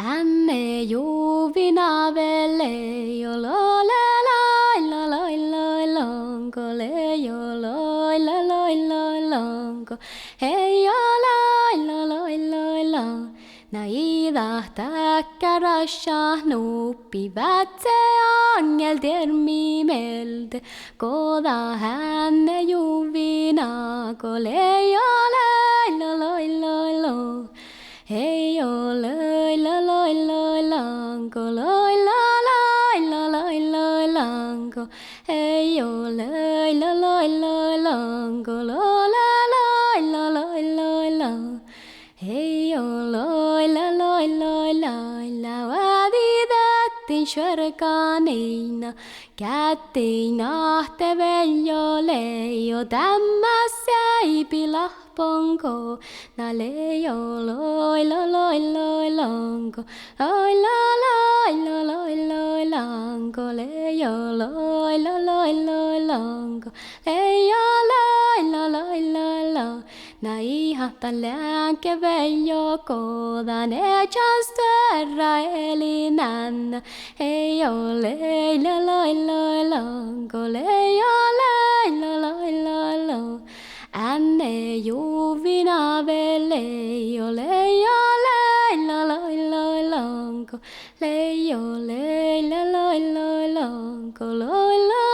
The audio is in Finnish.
Anne juvina vele jo lole lai la lai lai lonko le jo loi la lai lai lonko hei jo lai la lai lai la naida täkkärässä nuuppivat se angel termi melde koda hänne juvina kole jo lai la lai lai lo hei jo lai la lai lai lanko lai la lai la lai lai lanko hei jo lai la lai lai lanko la lai la lai lai la hei jo lai la lai lai lai la vaditettiin sörkaneina kättiin ahteven jo leijo tämmäs jäi pilahponko na leijo loi la loi loi lanko loi la lai la loi loi lanko leijo loi la loi loi lanko leijo loi la loi loi la na ihata lääke veijo kodan echas terra elinän hei ole la loi loi lanko leijo loi la loi loi la Anne juvina vele jo leijo loi la loi loi lanko leijo loi la loi loi lanko loi loi